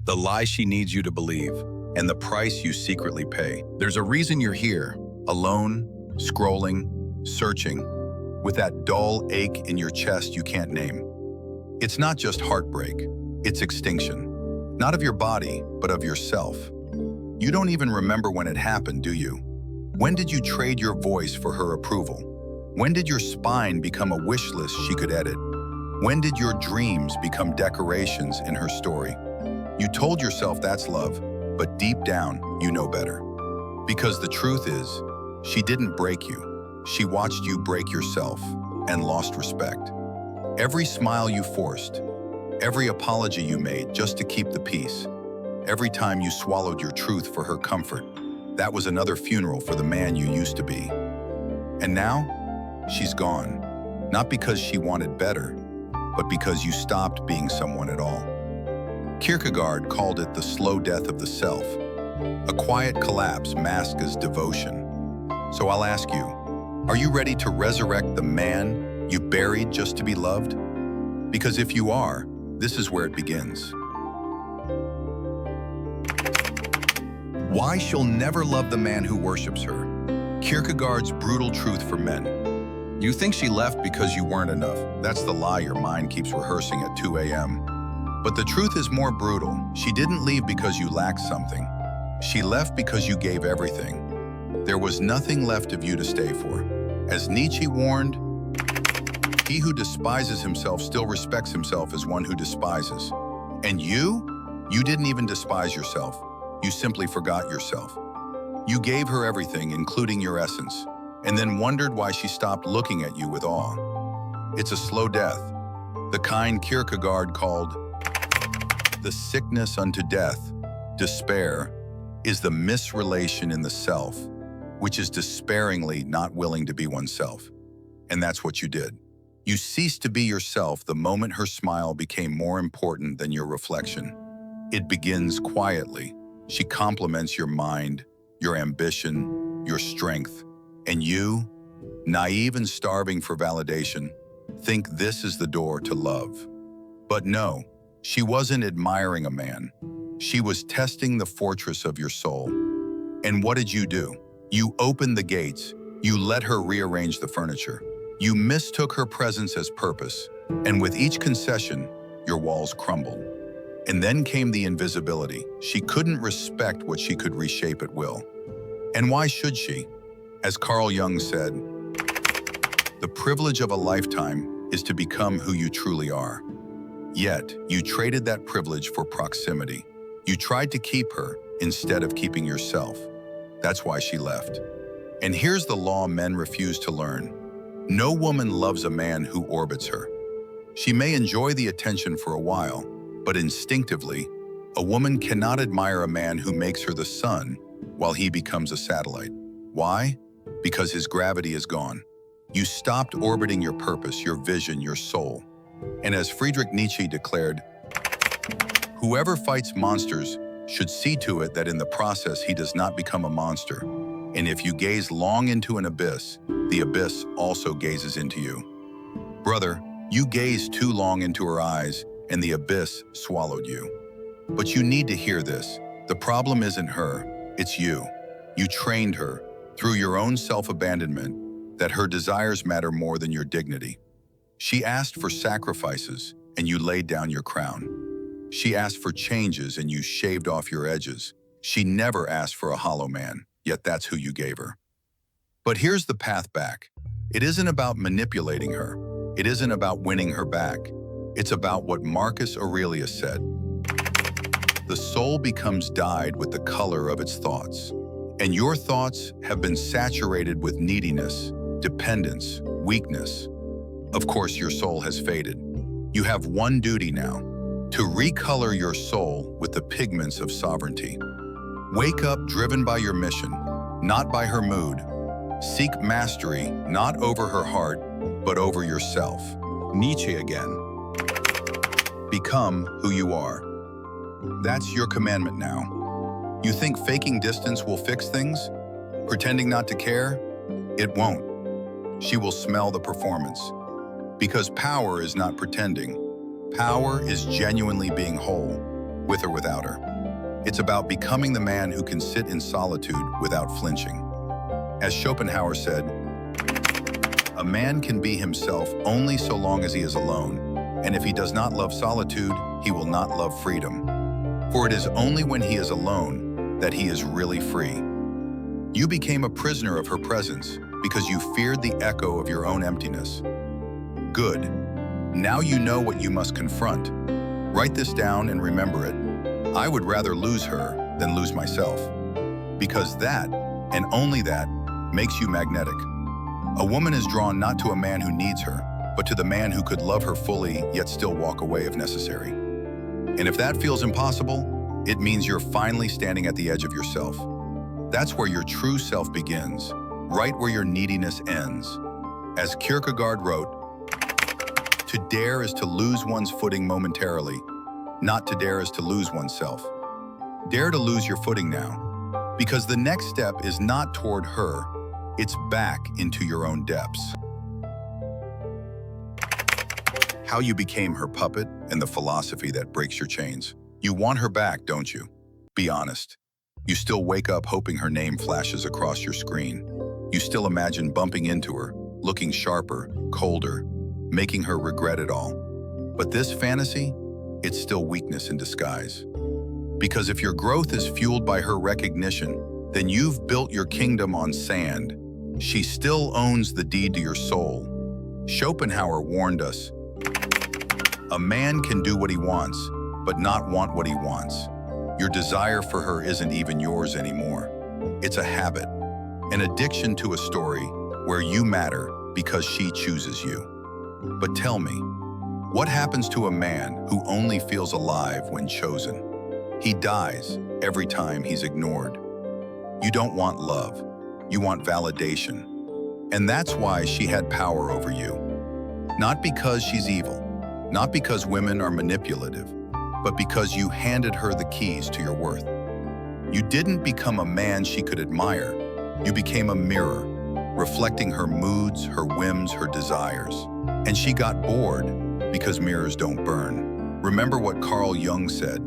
the lie she needs you to believe, and the price you secretly pay. There's a reason you're here, alone, scrolling, searching, with that dull ache in your chest you can't name. It's not just heartbreak, it's extinction. Not of your body, but of yourself. You don't even remember when it happened, do you? When did you trade your voice for her approval? When did your spine become a wish list she could edit? When did your dreams become decorations in her story? You told yourself that's love, but deep down, you know better. Because the truth is, she didn't break you. She watched you break yourself and lost respect. Every smile you forced, every apology you made just to keep the peace, every time you swallowed your truth for her comfort, that was another funeral for the man you used to be. And now, she's gone. Not because she wanted better, but because you stopped being someone at all. Kierkegaard called it the slow death of the self, a quiet collapse masked as devotion. So I'll ask you, are you ready to resurrect the man you buried just to be loved? Because if you are, this is where it begins. Why she'll never love the man who worships her. Kierkegaard's brutal truth for men. You think she left because you weren't enough. That's the lie your mind keeps rehearsing at 2 a.m. But the truth is more brutal. She didn't leave because you lacked something. She left because you gave everything. There was nothing left of you to stay for. As Nietzsche warned, he who despises himself still respects himself as one who despises. And you didn't even despise yourself. You simply forgot yourself. You gave her everything, including your essence, and then wondered why she stopped looking at you with awe. It's a slow death, the kind Kierkegaard called the sickness unto death. Despair is the misrelation in the self, which is despairingly not willing to be oneself. And that's what you did. You ceased to be yourself the moment her smile became more important than your reflection. It begins quietly. She compliments your mind, your ambition, your strength. And you, naive and starving for validation, think this is the door to love. But no, she wasn't admiring a man. She was testing the fortress of your soul. And what did you do? You opened the gates. You let her rearrange the furniture. You mistook her presence as purpose. And with each concession, your walls crumbled. And then came the invisibility. She couldn't respect what she could reshape at will. And why should she? As Carl Jung said, the privilege of a lifetime is to become who you truly are. Yet, you traded that privilege for proximity. You tried to keep her instead of keeping yourself. That's why she left. And here's the law men refuse to learn. No woman loves a man who orbits her. She may enjoy the attention for a while, but instinctively, a woman cannot admire a man who makes her the sun while he becomes a satellite. Why? Because his gravity is gone. You stopped orbiting your purpose, your vision, your soul. And as Friedrich Nietzsche declared, whoever fights monsters should see to it that in the process he does not become a monster. And if you gaze long into an abyss, the abyss also gazes into you. Brother, you gazed too long into her eyes, and the abyss swallowed you. But you need to hear this. The problem isn't her, it's you. You trained her, through your own self-abandonment, that her desires matter more than your dignity. She asked for sacrifices, and you laid down your crown. She asked for changes, and you shaved off your edges. She never asked for a hollow man, yet that's who you gave her. But here's the path back. It isn't about manipulating her. It isn't about winning her back. It's about what Marcus Aurelius said. The soul becomes dyed with the color of its thoughts. And your thoughts have been saturated with neediness, dependence, weakness. Of course, your soul has faded. You have one duty now, to recolor your soul with the pigments of sovereignty. Wake up driven by your mission, not by her mood. Seek mastery, not over her heart, but over yourself. Nietzsche again. Become who you are. That's your commandment now. You think faking distance will fix things? Pretending not to care? It won't. She will smell the performance. Because power is not pretending. Power is genuinely being whole. with or without her. It's about becoming the man who can sit in solitude without flinching. As Schopenhauer said, a man can be himself only so long as he is alone, and if he does not love solitude, he will not love freedom. For it is only when he is alone that he is really free. You became a prisoner of her presence because you feared the echo of your own emptiness. Good. Now you know what you must confront. Write this down and remember it. I would rather lose her than lose myself. Because that, and only that, makes you magnetic. A woman is drawn not to a man who needs her, but to the man who could love her fully yet still walk away if necessary. And if that feels impossible, it means you're finally standing at the edge of yourself. That's where your true self begins, right where your neediness ends. As Kierkegaard wrote, to dare is to lose one's footing momentarily, not to dare is to lose oneself. Dare to lose your footing now, because the next step is not toward her, it's back into your own depths. How you became her puppet and the philosophy that breaks your chains. You want her back, don't you? Be honest. You still wake up hoping her name flashes across your screen. You still imagine bumping into her, looking sharper, colder, making her regret it all. But this fantasy, it's still weakness in disguise. Because if your growth is fueled by her recognition, then you've built your kingdom on sand. She still owns the deed to your soul. Schopenhauer warned us, a man can do what he wants, but not want what he wants. Your desire for her isn't even yours anymore. It's a habit, an addiction to a story where you matter because she chooses you. But tell me, what happens to a man who only feels alive when chosen? He dies every time he's ignored. You don't want love, you want validation. And that's why she had power over you. Not because she's evil, not because women are manipulative, but because you handed her the keys to your worth. You didn't become a man she could admire. You became a mirror, reflecting her moods, her whims, her desires. And she got bored because mirrors don't burn. Remember what Carl Jung said?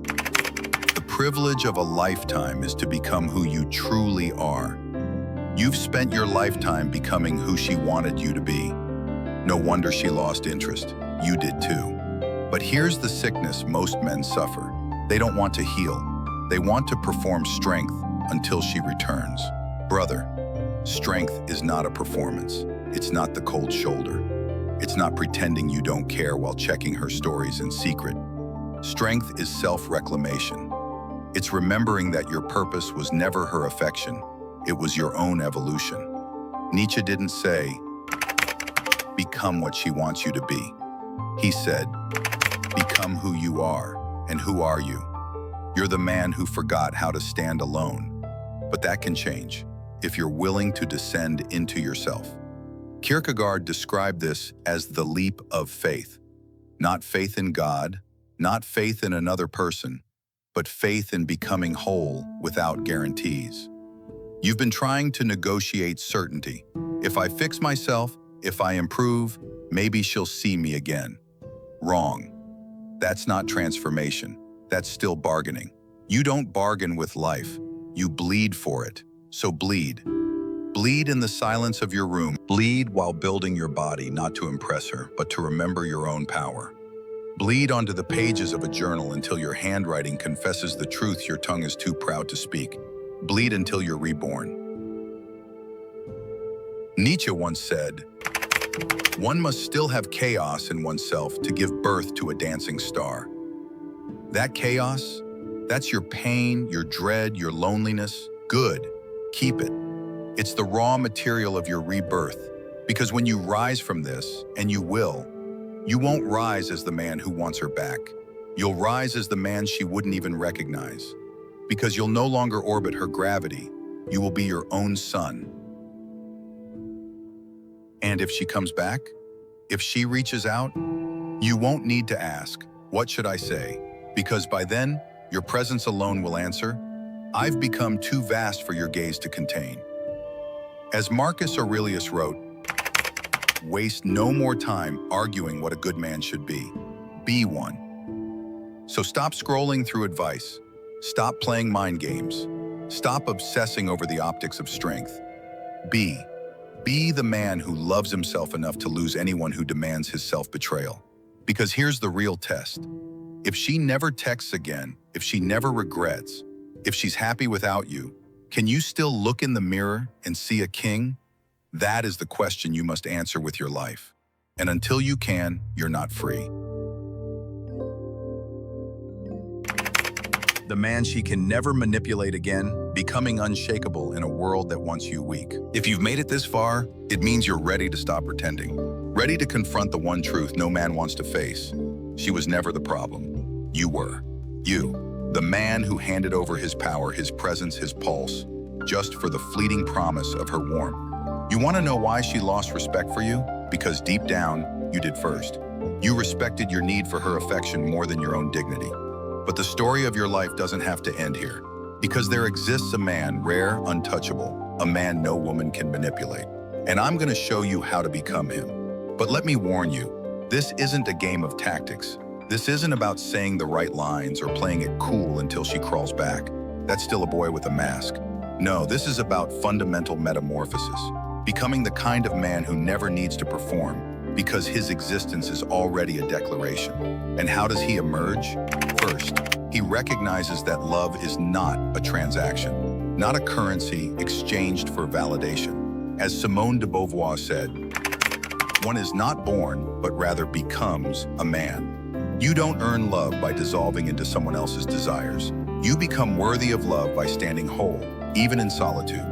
The privilege of a lifetime is to become who you truly are. You've spent your lifetime becoming who she wanted you to be. No wonder she lost interest. You did too. But here's the sickness most men suffer. They don't want to heal. They want to perform strength until she returns. Brother, strength is not a performance. It's not the cold shoulder. It's not pretending you don't care while checking her stories in secret. Strength is self-reclamation. It's remembering that your purpose was never her affection. It was your own evolution. Nietzsche didn't say, become what she wants you to be. He said, become who you are. And who are you? You're the man who forgot how to stand alone. But that can change if you're willing to descend into yourself. Kierkegaard described this as the leap of faith. Not faith in God, not faith in another person, but faith in becoming whole without guarantees. You've been trying to negotiate certainty. If I fix myself, if I improve, maybe she'll see me again. Wrong. That's not transformation. That's still bargaining. You don't bargain with life. You bleed for it. So bleed. Bleed in the silence of your room. Bleed while building your body, not to impress her, but to remember your own power. Bleed onto the pages of a journal until your handwriting confesses the truth your tongue is too proud to speak. Bleed until you're reborn. Nietzsche once said, one must still have chaos in oneself to give birth to a dancing star. That chaos, that's your pain, your dread, your loneliness. Good, keep it. It's the raw material of your rebirth, because when you rise from this, and you will, you won't rise as the man who wants her back. You'll rise as the man she wouldn't even recognize, because you'll no longer orbit her gravity. You will be your own sun. And if she comes back, if she reaches out, you won't need to ask, what should I say? Because by then, your presence alone will answer, I've become too vast for your gaze to contain. As Marcus Aurelius wrote, waste no more time arguing what a good man should be. Be one. So stop scrolling through advice. Stop playing mind games. Stop obsessing over the optics of strength. Be the man who loves himself enough to lose anyone who demands his self-betrayal. Because here's the real test. If she never texts again, if she never regrets, if she's happy without you, can you still look in the mirror and see a king? That is the question you must answer with your life. And until you can, you're not free. The man she can never manipulate again, becoming unshakable in a world that wants you weak. If you've made it this far, it means you're ready to stop pretending. Ready to confront the one truth no man wants to face. She was never the problem. You were. You, the man who handed over his power, his presence, his pulse, just for the fleeting promise of her warmth. You want to know why she lost respect for you? Because deep down, you did first. You respected your need for her affection more than your own dignity. But the story of your life doesn't have to end here. Because there exists a man, rare, untouchable, a man no woman can manipulate. And I'm going to show you how to become him. But let me warn you, this isn't a game of tactics. This isn't about saying the right lines or playing it cool until she crawls back. That's still a boy with a mask. No, this is about fundamental metamorphosis. Becoming the kind of man who never needs to perform because his existence is already a declaration. And how does he emerge? First, he recognizes that love is not a transaction, not a currency exchanged for validation. As Simone de Beauvoir said, one is not born, but rather becomes a man. You don't earn love by dissolving into someone else's desires. You become worthy of love by standing whole, even in solitude.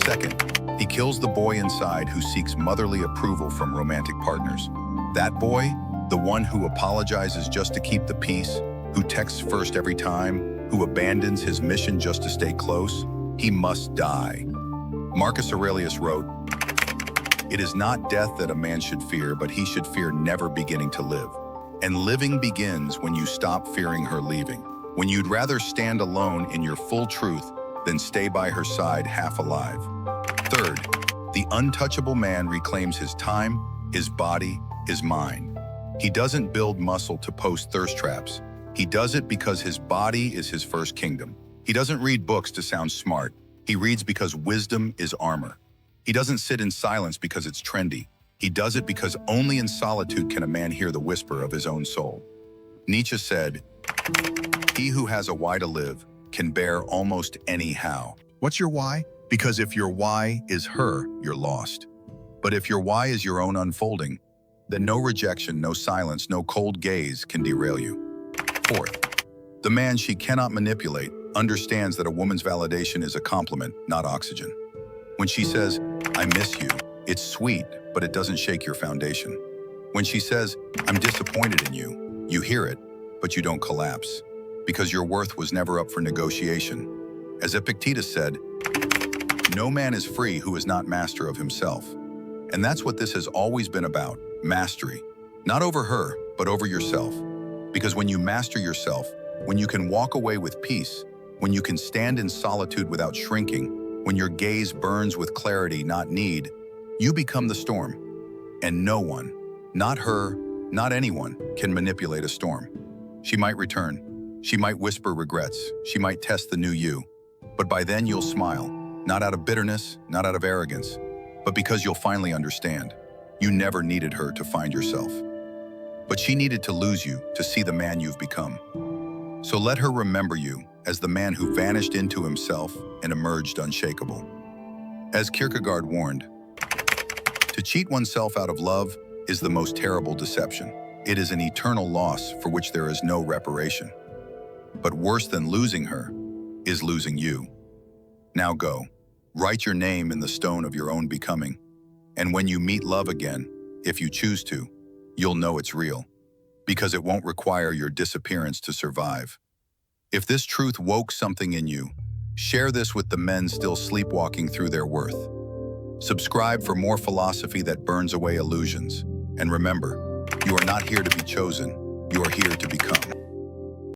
Second, he kills the boy inside who seeks motherly approval from romantic partners. That boy, the one who apologizes just to keep the peace, who texts first every time, who abandons his mission just to stay close, he must die. Marcus Aurelius wrote, "It is not death that a man should fear, but he should fear never beginning to live. And living begins when you stop fearing her leaving, when you'd rather stand alone in your full truth than stay by her side half alive." Third, the untouchable man reclaims his time, his body, his mind. He doesn't build muscle to post thirst traps. He does it because his body is his first kingdom. He doesn't read books to sound smart. He reads because wisdom is armor. He doesn't sit in silence because it's trendy. He does it because only in solitude can a man hear the whisper of his own soul. Nietzsche said, "He who has a why to live can bear almost any how." What's your why? Because if your why is her, you're lost. But if your why is your own unfolding, then no rejection, no silence, no cold gaze can derail you. Fourth, the man she cannot manipulate understands that a woman's validation is a compliment, not oxygen. When she says, "I miss you," it's sweet, but it doesn't shake your foundation. When she says, "I'm disappointed in you," you hear it, but you don't collapse, because your worth was never up for negotiation. As Epictetus said, "No man is free who is not master of himself." And that's what this has always been about, mastery. Not over her, but over yourself. Because when you master yourself, when you can walk away with peace, when you can stand in solitude without shrinking, when your gaze burns with clarity, not need, you become the storm. And no one, not her, not anyone, can manipulate a storm. She might return. She might whisper regrets. She might test the new you. But by then you'll smile, not out of bitterness, not out of arrogance, but because you'll finally understand. You never needed her to find yourself. But she needed to lose you to see the man you've become. So let her remember you as the man who vanished into himself and emerged unshakable. As Kierkegaard warned, to cheat oneself out of love is the most terrible deception. It is an eternal loss for which there is no reparation. But worse than losing her is losing you. Now go, write your name in the stone of your own becoming. And when you meet love again, if you choose to, you'll know it's real, because it won't require your disappearance to survive. If this truth woke something in you, share this with the men still sleepwalking through their worth. Subscribe for more philosophy that burns away illusions. And remember, you are not here to be chosen, you are here to become.